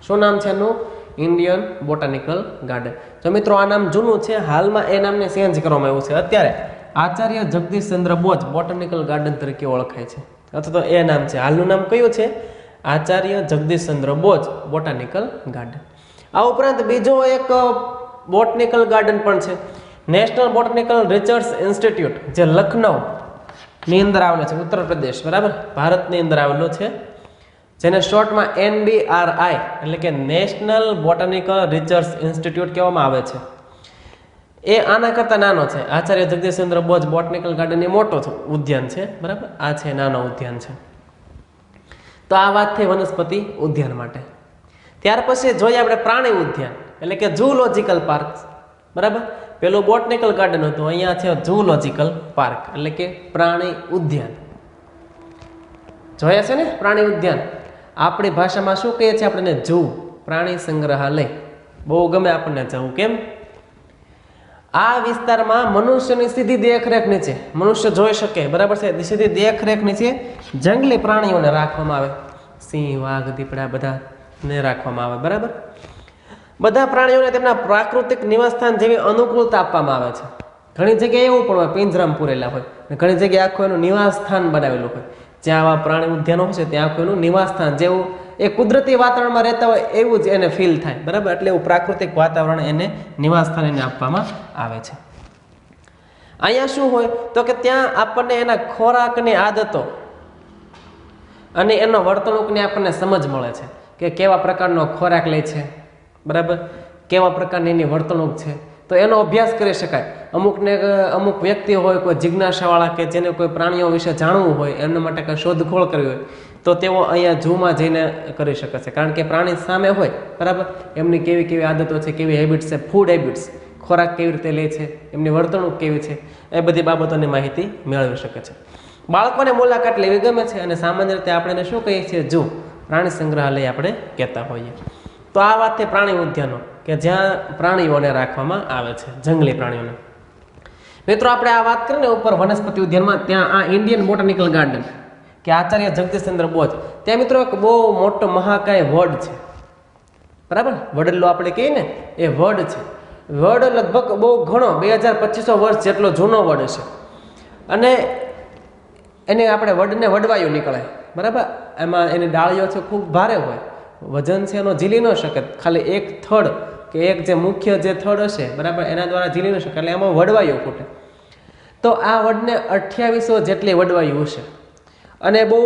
શું નામ છે એનું? Indian botanical garden. જો મિત્રો આ નામ જૂનું છે, હાલમાં એ નામને ચેન્જ કરવામાં આવ્યું છે. અત્યારે આચાર્ય જગદીશચંદ્ર બોઝ બોટાનિકલ ગાર્ડન તરીકે ઓળખાય છે, અથવા તો એ નામ છે. હાલનું નામ કયું છે? Acharya Jagdish Chandra Bose botanical garden. આ ઉપરાંત બીજો એક બોટનિકલ ગાર્ડન પણ છે, નેશનલ બોટનિકલ રિસર્ચ ઇન્સ્ટિટ્યૂટ, જે લખનઉ ની અંદર આવેલો છે, ઉત્તર પ્રદેશ, બરાબર, ભારતની અંદર આવેલો છે, જેને શોર્ટમાં NBRI એટલે કે નેશનલ બોટાનિકલ રિસર્ચ ઇન્સ્ટિટ્યૂટ કહેવામાં આવે છે. એ આના કરતાં નાનો છે. આચાર્ય જગદીશચંદ્ર બોઝ બોટનિકલ ગાર્ડન એ મોટો ઉદ્યાન છે, બરાબર, આ છે નાનો ઉદ્યાન છે. તો આ વાત થઈ વનસ્પતિ ઉદ્યાન માટે. ત્યાર પછી જોઈએ આપણે પ્રાણી ઉદ્યાન, એટલે કે ઝૂલોજિકલ પાર્ક, બરાબર. પેલું બોટનિકલ ગાર્ડન હતું, અહીંયા છે ઝૂલોજિકલ પાર્ક એટલે કે પ્રાણી ઉદ્યાન. જોયા છે ને પ્રાણી ઉદ્યાન? આપણી ભાષામાં શું કહીએ છીએ આપણને? ઝૂ, પ્રાણી સંગ્રહાલય. બહુ ગમે આપણને જવું. કેમ? આ વિસ્તારમાં મનુષ્યની સીધી દેખરેખ નીચે મનુષ્ય જોઈ શકે, બરાબર છે, સીધી દેખરેખ નીચે જંગલી પ્રાણીઓને રાખવામાં આવે. સિંહ, વાઘ, દીપડા બધાને રાખવામાં આવે, બરાબર. બધા પ્રાણીઓને તેમના પ્રાકૃતિક નિવાસસ્થાન જેવી અનુકૂળતા આપવામાં આવે છે. ઘણી જગ્યાએ એવું પણ હોય પિંજરામાં પૂરેલા હોય, ઘણી જગ્યાએ આખું એનું નિવાસસ્થાન બનાવેલું હોય. જ્યાં આવા પ્રાણી ઉદ્યાનો છે ત્યાં આખું એનું નિવાસસ્થાન જેવું એ કુદરતી વાતાવરણમાં રહેતા હોય એવું જ એને ફીલ થાય, બરાબર. એટલે એવું પ્રાકૃતિક વાતાવરણ એને નિવાસસ્થાન એને આપવામાં આવે છે. અહીંયા શું હોય તો કે ત્યાં આપણને એના ખોરાકની આદતો અને એનો વર્તણૂકની આપણને સમજ મળે છે કે કેવા પ્રકારનો ખોરાક લે છે, બરાબર, કેવા પ્રકારની એની વર્તણૂક છે. તો એનો અભ્યાસ કરી શકાય. અમુક વ્યક્તિઓ હોય, કોઈ જિજ્ઞાસાવાળા કે જેને કોઈ પ્રાણીઓ વિશે જાણવું હોય, એમના માટે કંઈ શોધખોળ કરવી હોય તો તેઓ અહીંયા ઝૂમાં જઈને કરી શકે છે. કારણ કે પ્રાણી સામે હોય, બરાબર, એમની કેવી કેવી આદતો છે, કેવી હેબિટ્સ છે, ફૂડ હેબિટ્સ, ખોરાક કેવી રીતે લે છે, એમની વર્તણૂક કેવી છે, એ બધી બાબતોની માહિતી મેળવી શકે છે. બાળકોને મુલાકાત લેવી ગમે છે અને સામાન્ય રીતે આપણે એને શું કહીએ છીએ? ઝૂ, પ્રાણી સંગ્રહાલય આપણે કહેતા હોઈએ. તો આ વાત છે પ્રાણી ઉદ્યાનો કે જ્યાં પ્રાણીઓને રાખવામાં આવે છે, જંગલી પ્રાણીઓને. મિત્રો આપણે આ વાત કરીને ઉપર વનસ્પતિ ઉદ્યાનમાં ત્યાં આ ઇન્ડિયન બોટાનિકલ ગાર્ડન કે આચાર્ય જગદીશચંદ્ર બોઝ, ત્યાં મિત્રો એક બહુ મોટો મહાકાય વડ છે, બરાબર. વડલો આપણે કહીએ ને એ વડ છે. વડ લગભગ બહુ ઘણો 2200 વર્ષ જેટલો જૂનો વડ છે અને એને આપણે વડને વડવાયું નીકળે, બરાબર. એમાં એની ડાળીઓ છે ખૂબ ભારે હોય, વજન છે એનો ઝીલી ન શકે. ખાલી એક થડ કે એક જે મુખ્ય જે થડ હશે, બરાબર, એના દ્વારા ઝીલી ન શકે, એટલે એમાં વડવાયું ફૂટે. તો આ વડને 2800 જેટલી વડવાયું હશે અને બહુ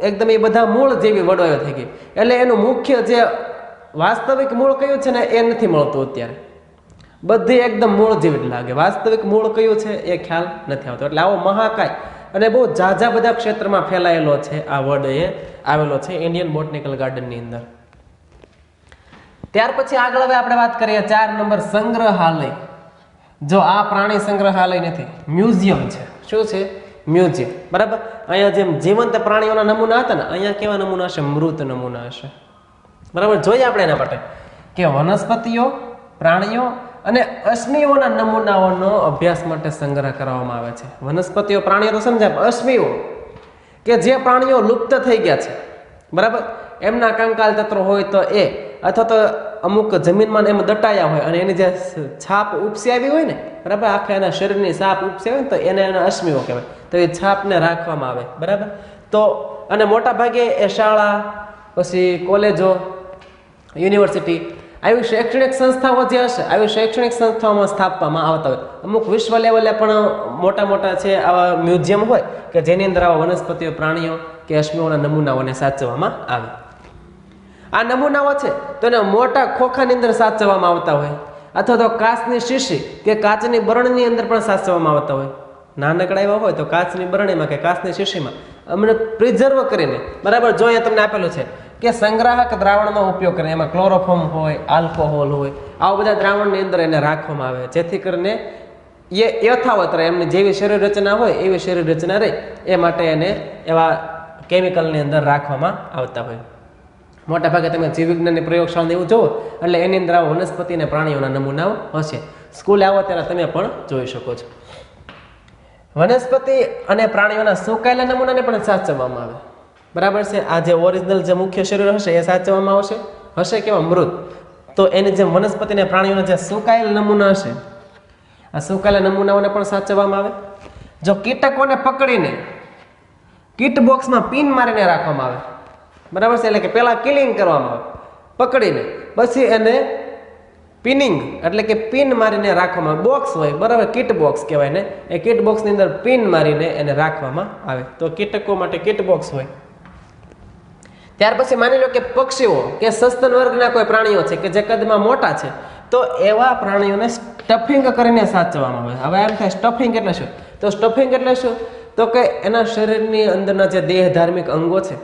એકદમ એ બધા મૂળ જેવી વડવાયો થઈ ગઈ. એટલે એનું મુખ્ય જે વાસ્તવિક મૂળ કયું છે ને એ નથી મળતું અત્યારે. બધી એકદમ મૂળ જેવી જ લાગે. વાસ્તવિક મૂળ કયું છે એ ખ્યાલ નથી આવતો. એટલે આવો મહાકાય અને બહુ ઝાઝા બધા ક્ષેત્રમાં ફેલાયેલો છે આ વડ, એ આવેલો છે ઇન્ડિયન બોટનિકલ ગાર્ડનની અંદર. ત્યાર પછી આગળ હવે આપણે વાત કરીએ 4 નંબર, સંગ્રહાલય. જો આ પ્રાણી સંગ્રહાલય નથી, મ્યુઝિયમ છે. શું છે? મ્યુઝિયમ, બરાબર. અહીંયા જેમ જીવંત પ્રાણીઓના નમૂના હતા ને, અહીંયા કેવા નમૂના હશે? મૃત નમૂના હશે, બરાબર. જોઈએ આપણે એના માટે કે વનસ્પતિઓ, પ્રાણીઓ અને અશ્મિઓના નમૂનાઓનો અભ્યાસ માટે સંગ્રહ કરવામાં આવે છે. વનસ્પતિઓ, પ્રાણીઓ તો સમજાય, અશ્મિઓ કે જે પ્રાણીઓ લુપ્ત થઈ ગયા છે, બરાબર, એમના કંકાલ તંત્રો હોય તો એ, અથવા તો અમુક જમીનમાં એમ દટાયા હોય અને એની જે છાપ ઉપસી આવી હોય ને, બરાબર, આખા એના શરીરની છાપ ઉપસી હોય ને તો એને અશ્મિઓ કહેવાય. તો એ છાપને રાખવામાં આવે, બરાબર. તો અને મોટા ભાગે એ શાળા, પછી કોલેજો, યુનિવર્સિટી, આવી શૈક્ષણિક સંસ્થાઓ જે હશે, આવી શૈક્ષણિક સંસ્થાઓમાં સ્થાપવામાં આવતા હોય. અમુક વિશ્વ લેવલે પણ મોટા મોટા છે આવા મ્યુઝિયમ હોય કે જેની અંદર આવા વનસ્પતિઓ, પ્રાણીઓ કે અશ્મિઓના નમૂનાઓને સાચવવામાં આવે. આ નમૂનાઓ છે તો એને મોટા ખોખાની અંદર સાચવવામાં આવતા હોય, અથવા તો કાચની શીશી કે કાચની બરણીની અંદર પણ સાચવવામાં આવતા હોય. નાનકડા એવા હોય તો કાચની બરણીમાં કે કાચની શીશીમાં અમને પ્રિઝર્વ કરીને, બરાબર. જો અહીંયા તમને આપેલું છે કે સંગ્રાહક દ્રાવણનો ઉપયોગ કરીને, એમાં ક્લોરોફોર્મ હોય, આલ્કોહોલ હોય, આવા બધા દ્રાવણની અંદર એને રાખવામાં આવે જેથી કરીને એ યથાવત રહે, એમની જેવી શરીર રચના હોય એવી શરીર રચના રહે એ માટે એને એવા કેમિકલની અંદર રાખવામાં આવતા હોય. મોટા ભાગે તમે જીવ વિજ્ઞાનની પ્રયોગશાળાને એવું જુઓ એટલે એની અંદર આવા વનસ્પતિ અને પ્રાણીઓના નમૂનાઓ હશે. સ્કૂલે આવો ત્યારે તમે પણ જોઈ શકો છો. વનસ્પતિ અને પ્રાણીઓના સુકાયેલા નમૂનાને પણ સાચવવામાં આવે, બરાબર છે. આ જે ઓરિજિનલ જે મુખ્ય શરીર હશે એ સાચવવામાં આવશે. હશે કેવા? મૃત. તો એની જે વનસ્પતિ અને પ્રાણીઓના જે સુકાયેલ નમૂના હશે, આ સુકાયેલા નમૂનાઓને પણ સાચવવામાં આવે. જો કીટકોને પકડીને કીટ બોક્સમાં પિન મારીને રાખવામાં આવે, બરાબર છે. એટલે કે પહેલા કિલિંગ કરવામાં આવે પકડીને, પછી એને પિનિંગ એટલે કે પિન મારીને રાખવામાં આવે. બોક્સ હોય, બરાબર, કીટ બોક્સ કહેવાય ને, એ કીટ બોક્સની અંદર પિન મારીને એને રાખવામાં આવે. તો કીટકો માટે કીટ બોક્સ હોય. ત્યાર પછી માની લો કે પક્ષીઓ કે સસ્તન વર્ગના કોઈ પ્રાણીઓ છે કે જે કદમાં મોટા છે, તો એવા પ્રાણીઓને સ્ટફિંગ કરીને સાચવવામાં આવે. હવે એમ થાય સ્ટફિંગ એટલે શું? તો સ્ટફિંગ એટલે શું? તો કે એના શરીરની અંદરના જે દેહ ધાર્મિક અંગો છે,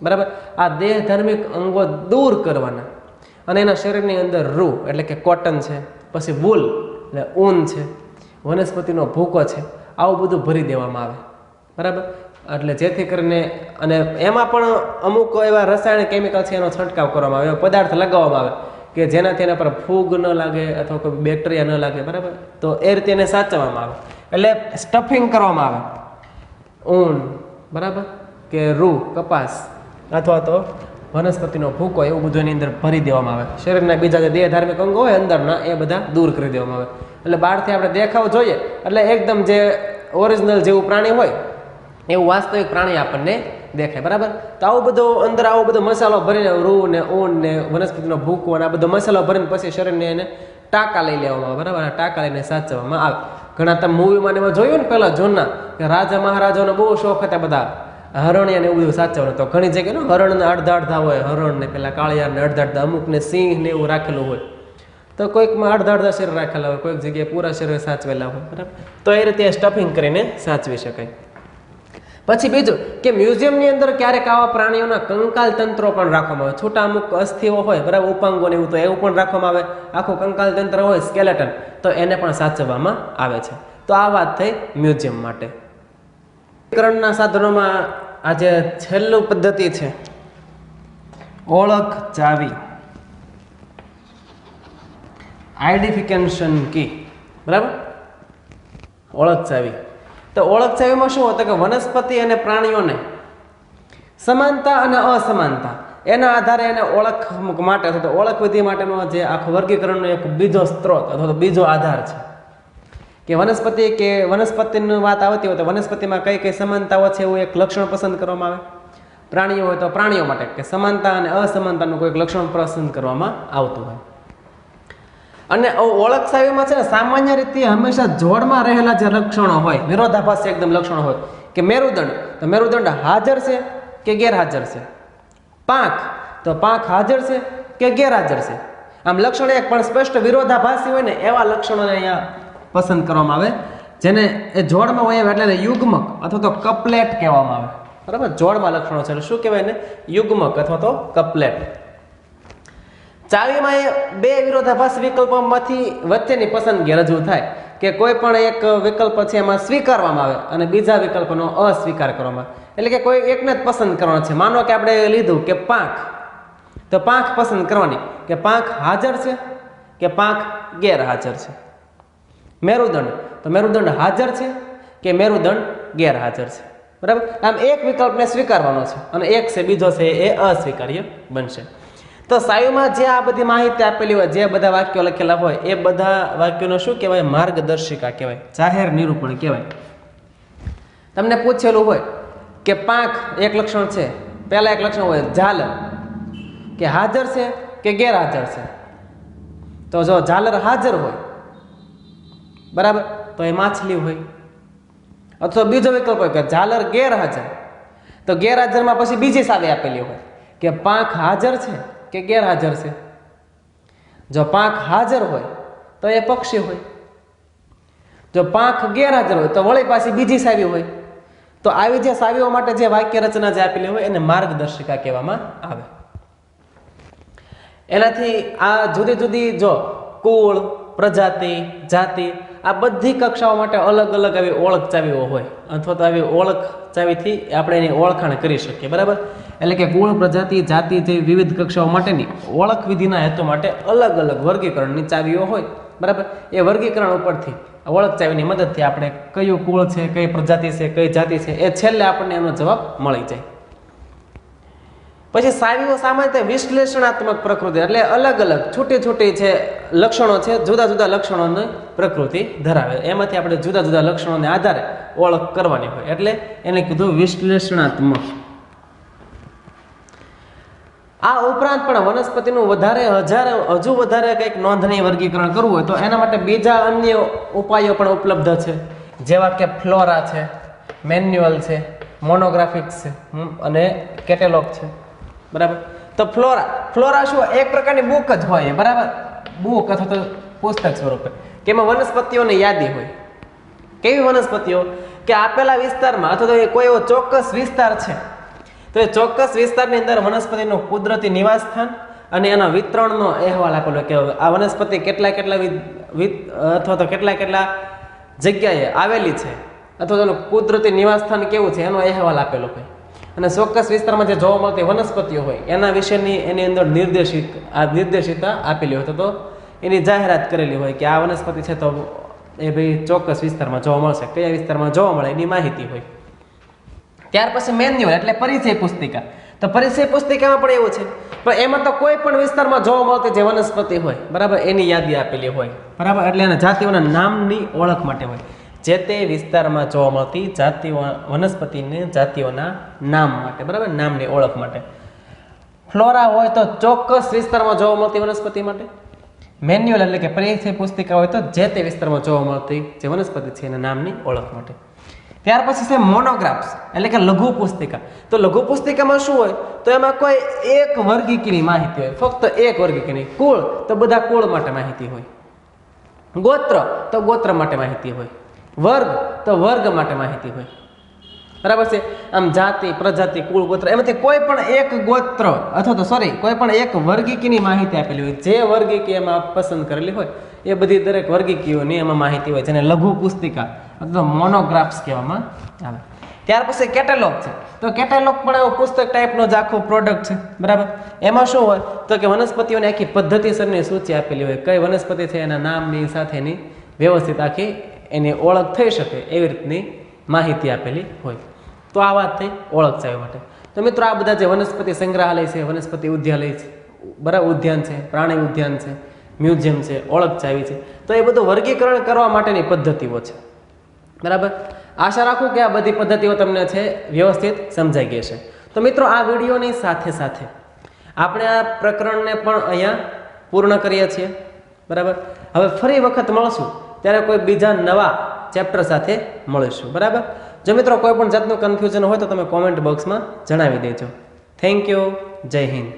બરાબર, આ દેહ ધાર્મિક અંગો દૂર કરવાના અને એના શરીરની અંદર રૂ એટલે કે કોટન છે, પછી વૂલ એટલે ઊન છે, વનસ્પતિનો ભૂકો છે, આવું બધું ભરી દેવામાં આવે, બરાબર. એટલે જેથી કરીને અને એમાં પણ અમુક એવા રસાયણ કેમિકલ છે એનો છંટકાવ કરવામાં આવે, એવા પદાર્થ લગાવવામાં આવે કે જેનાથી એના પર ફૂગ ન લાગે અથવા કોઈ બેક્ટેરિયા ન લાગે, બરાબર. તો એ રીતે એને સાચવવામાં આવે, એટલે સ્ટફિંગ કરવામાં આવે. ઊન, બરાબર, કે રૂ, કપાસ અથવા તો વનસ્પતિનો ભૂકો એવું બધું એની અંદર ભરી દેવામાં આવે. શરીરના બીજા જે દેહ ધાર્મિક અંગો હોય અંદરના એ બધા દૂર કરી દેવામાં આવે. એટલે બહારથી આપણે દેખાવ જોઈએ એટલે એકદમ જે ઓરિજિનલ જેવું પ્રાણી હોય એવું વાસ્તવિક પ્રાણી આપણને દેખાય, બરાબર. તો આવું બધું અંદર આવો બધો મસાલો ભરીને રૂ ને ઊન ને વનસ્પતિનો ભૂકો અને આ બધો મસાલો ભરીને પછી શરીરને એને ટાંકા લઈ લેવામાં આવે, બરાબર. ટાંકા લઈને સાચવવામાં આવે. ઘણા તમે મૂવીમાં એમાં જોયું ને પહેલા જૂના કે રાજા મહારાજાનો બહુ શોખ હતા બધા હરણિયા ને એવું બધું સાચવવાનું. તો ઘણી જગ્યાએ હરણને અડધા હોય, હરણ ને પેલા કાળિયાર ને અડધા અમુક ને સિંહ ને એવું રાખેલું હોય. તો કોઈકમાં અડધા શરીર રાખેલા હોય, કોઈક જગ્યાએ પૂરા શરીર સાચવેલા હોય, બરાબર. તો એ રીતે સ્ટફિંગ કરીને સાચવી શકાય. પછી બીજું કે મ્યુઝિયમની અંદર ક્યારેક આવા પ્રાણીઓના કંકાલ તંત્રો પણ રાખવામાં આવે. છૂટા અમુક અસ્થિઓ હોય, બરાબર, ઉપાંગો ને એવું, તો એવું પણ રાખવામાં આવે. આખું કંકાલ તંત્ર હોય, સ્કેલેટન, તો એને પણ સાચવવામાં આવે છે. તો આ વાત થઈ મ્યુઝિયમ માટે. વર્ગીકરણના સાધનોમાં આજે છેલ્લું પદ્ધતિ છે ઓળખ ચાવી, આઈડેન્ટિફિકેશન કી, બરાબર. ઓળખ ચાવી. તો ઓળખ ચાવીમાં શું હતું કે વનસ્પતિ અને પ્રાણીઓને સમાનતા અને અસમાનતા એના આધારે એને ઓળખ માટે અથવા તો ઓળખ વિધિ માટેનો જે આખું વર્ગીકરણનો એક બીજો સ્ત્રોત અથવા તો બીજો આધાર છે કે વનસ્પતિની વાત આવતી હોય તો વનસ્પતિમાં કઈ કઈ સમાનતાઓ છે એવું એક લક્ષણ પસંદ કરવામાં આવે. પ્રાણીઓ હોય તો પ્રાણીઓ માટે કે સમાનતા અને અસમાનતાનું કોઈક લક્ષણ પસંદ કરવામાં આવતું હોય. અને ઓળખ ચાવીમાં છે ને સામાન્ય રીતે હંમેશા જોડમાં રહેલા જે લક્ષણો હોય, વિરોધાભાસી એકદમ લક્ષણો હોય કે મેરુદંડ, તો મેરુદંડ હાજર છે કે ગેરહાજર છે. પાંખ, તો પાંખ હાજર છે કે ગેરહાજર છે. આમ લક્ષણ એક પણ સ્પષ્ટ વિરોધાભાસી હોય ને એવા લક્ષણોને અહીંયા પસંદ કરવામાં આવે, જેને એ જોડમાં હોય એટલે યુગ્મક અથવા તો કપલેટ કહેવામાં આવે, બરાબર. જોડમાં લક્ષણો છે એટલે શું કહેવાય ને, યુગ્મક અથવા તો કપલેટ. ચાવીમાં એ બે વિરોધાભાસી વિકલ્પોમાંથી વચ્ચેની પસંદગી રજૂ થાય કે કોઈ પણ એક વિકલ્પ છે એમાં સ્વીકારવામાં આવે અને બીજા વિકલ્પનો અસ્વીકાર કરવામાં આવે. એટલે કે કોઈ એકને જ પસંદ કરવાનો છે. માનો કે આપણે લીધું કે પાંખ, તો પાંખ પસંદ કરવાની કે પાંખ હાજર છે કે પાંખ ગેરહાજર છે. મેરુદંડ, તો મેરુદંડ હાજર છે કે મેરુદંડ ગેરહાજર છે, બરાબર. આમ એક વિકલ્પને સ્વીકારવાનો છે અને એક છે બીજો છે એ અસ્વીકાર્ય બનશે. તો સાયુમાં જે આ બધી માહિતી આપેલી હોય, જે બધા વાક્યો લખેલા હોય, એ બધા વાક્યોનો શું કહેવાય, માર્ગદર્શિકા કહેવાય, જાહેર નિરૂપણ કહેવાય. તમને પૂછેલું હોય કે પાંખ એક લક્ષણ છે, પહેલા એક લક્ષણ હોય ઝાલર, કે હાજર છે કે ગેરહાજર છે. તો જો ઝાલર હાજર હોય, બરાબર, તો એ માછલી હોય. અથવા બીજો વિકલ્પ હોય કે ઝાલર ગેરહાજર, તો ગેરહાજરમાં પછી બીજી ચાવી આપેલી હોય કે પાંખ હાજર છે કે ગેરહાજર છે. જો પાંખ હાજર હોય તો એ પક્ષી હોય, જો પાંખ ગેરહાજર હોય તો વળી પાછી બીજી ચાવી હોય. તો આવી જે ચાવીઓ માટે જે વાક્ય રચના જે આપેલી હોય એને માર્ગદર્શિકા કહેવામાં આવે. એનાથી આ જુદી જુદી જો કુળ, પ્રજાતિ, જાતિ, આ બધી કક્ષાઓ માટે અલગ અલગ આવી ઓળખ ચાવીઓ હોય અથવા તો આવી ઓળખ ચાવીથી આપણે એની ઓળખાણ કરી શકીએ, બરાબર. એટલે કે કુળ, પ્રજાતિ, જાતિ જેવી વિવિધ કક્ષાઓ માટેની ઓળખ વિધિના હેતુ માટે અલગ અલગ વર્ગીકરણની ચાવીઓ હોય, બરાબર. એ વર્ગીકરણ ઉપરથી ઓળખ ચાવીની મદદથી આપણે કયું કુળ છે, કઈ પ્રજાતિ છે, કઈ જાતિ છે, એ છેલ્લે આપણને એનો જવાબ મળી જાય. પછી ચાવીઓ સામાન્ય વિશ્લેષણાત્મક પ્રકૃતિ એટલે અલગ અલગ છૂટી છૂટી છે લક્ષણો છે, જુદા જુદા લક્ષણોની પ્રકૃતિ ધરાવે. એમાંથી આપણે જુદા જુદા લક્ષણોને આધારે ઓળખ કરવાની હોય એટલે એને કીધું વિશ્લેષણાત્મક. આ ઉપરાંત પણ વનસ્પતિનું હજુ વધારે કંઈક નોંધનીય વર્ગીકરણ કરવું હોય તો એના માટે બીજા અન્ય ઉપાયો પણ ઉપલબ્ધ છે, જેવા કે ફ્લોરા છે, મેન્યુઅલ છે, મોનોગ્રાફિક્સ છે અને કેટેલોગ છે, બરાબર. તો ફ્લોરા શું, એક પ્રકારની બુક જ હોય, બરાબર. બુક અથવા તો પુસ્તક સ્વરૂપે કે એમાં વનસ્પતિઓની યાદી હોય. કેવી વનસ્પતિઓ કે આપેલા વિસ્તારમાં અથવા તો કોઈ એવો ચોક્કસ વિસ્તાર છે તો એ ચોક્કસ વિસ્તારની અંદર વનસ્પતિનું કુદરતી નિવાસ સ્થાન અને એના વિતરણનો અહેવાલ આપેલો કે આ વનસ્પતિ કેટલા અથવા તો કેટલા જગ્યાએ આવેલી છે અથવા તેનું કુદરતી નિવાસસ્થાન કેવું છે એનો અહેવાલ આપેલો હોય. અને ચોક્કસ વિસ્તારમાં જે જોવા મળતી વનસ્પતિઓ હોય એના વિશેની એની અંદર નિર્દેશિતા આપેલી હોય તો એની જાહેરાત કરેલી હોય કે આ વનસ્પતિ છે તો એ ભાઈ ચોક્કસ વિસ્તારમાં જોવા મળશે, કયા વિસ્તારમાં જોવા મળે એની માહિતી હોય. ત્યાર પછી મેન્યુઅલ એટલે પરિચય પુસ્તિકા. તો પરિચય પુસ્તિકામાં પણ એવું છે, પણ એમાં તો કોઈ પણ વિસ્તારમાં જોવા મળતી જે વનસ્પતિ હોય બરાબર એની યાદી આપેલી હોય બરાબર, એટલે એના જાતિઓના નામની ઓળખ માટે હોય. જે તે વિસ્તારમાં જોવા મળતી વનસ્પતિને જાતિઓના નામ માટે બરાબર, નામની ઓળખ માટે. ફ્લોરા હોય તો ચોક્કસ વિસ્તારમાં જોવા મળતી વનસ્પતિ માટે. મેન્યુઅલ એટલે કે પરિચય પુસ્તિકા હોય તો જે તે વિસ્તારમાં જોવા મળતી જે વનસ્પતિ છે એના નામની ઓળખ માટે. ત્યાર પછી છે મોનોગ્રાફ્સ એટલે કે લઘુ પુસ્તિકા. તો લઘુ પુસ્તિકામાં શું હોય તો એમાં કોઈ એક વર્ગીકીની માહિતી હોય, ફક્ત એક વર્ગીકીની. કુળ તો બધા કુળ માટે માહિતી હોય, ગોત્ર તો ગોત્ર માટે માહિતી હોય, વર્ગ તો વર્ગ માટે માહિતી હોય બરાબર છે. આમ જાતિ, પ્રજાતિ, કુળ, ગોત્ર એમાંથી કોઈ પણ એક ગોત્ર અથવા તો કોઈ પણ એક વર્ગીકીની માહિતી આપેલી હોય. જે વર્ગીકી એમાં પસંદ કરેલી હોય એ બધી દરેક વર્ગીકીઓની એમાં માહિતી હોય, જેને લઘુ પુસ્તિકા અથવા મોનોગ્રાફ્સ કહેવામાં આવે. ત્યાર પછી કેટેલોગ છે. તો કેટેલોગ પણ એવું પુસ્તક ટાઈપનો જ આખું પ્રોડક્ટ છે બરાબર. એમાં શું હોય તો કે વનસ્પતિઓની આખી પદ્ધતિસરની સૂચિ આપેલી હોય, કઈ વનસ્પતિ છે એના નામની સાથેની વ્યવસ્થિત આખી એની ઓળખ થઈ શકે એવી રીતની માહિતી આપેલી હોય. તો આ વાત થઈ ઓળખ ચાવી માટે. તો મિત્રો આ બધા જે વનસ્પતિ સંગ્રહાલય છે, વનસ્પતિ ઉદ્યાલય છે બરાબર, ઉદ્યાન છે, પ્રાણી ઉદ્યાન છે, મ્યુઝિયમ છે, ઓળખ ચાવી છે, તો એ બધું વર્ગીકરણ કરવા માટેની પદ્ધતિઓ છે બરાબર. આશા રાખું કે આ બધી પદ્ધતિઓ તમને છે વ્યવસ્થિત સમજાઈ ગઈ છે. તો મિત્રો આ વિડીયોની સાથે સાથે આપણે આ પ્રકરણને પણ અહીંયા પૂર્ણ કરીએ છીએ બરાબર. હવે ફરી વખત મળશું ત્યારે કોઈ બીજા નવા ચેપ્ટર સાથે મળીશું બરાબર. જો મિત્રો કોઈ પણ જાતનું કન્ફ્યુઝન હોય તો તમે કોમેન્ટ બોક્સમાં જણાવી દેજો. Thank you. જય હિન્દ.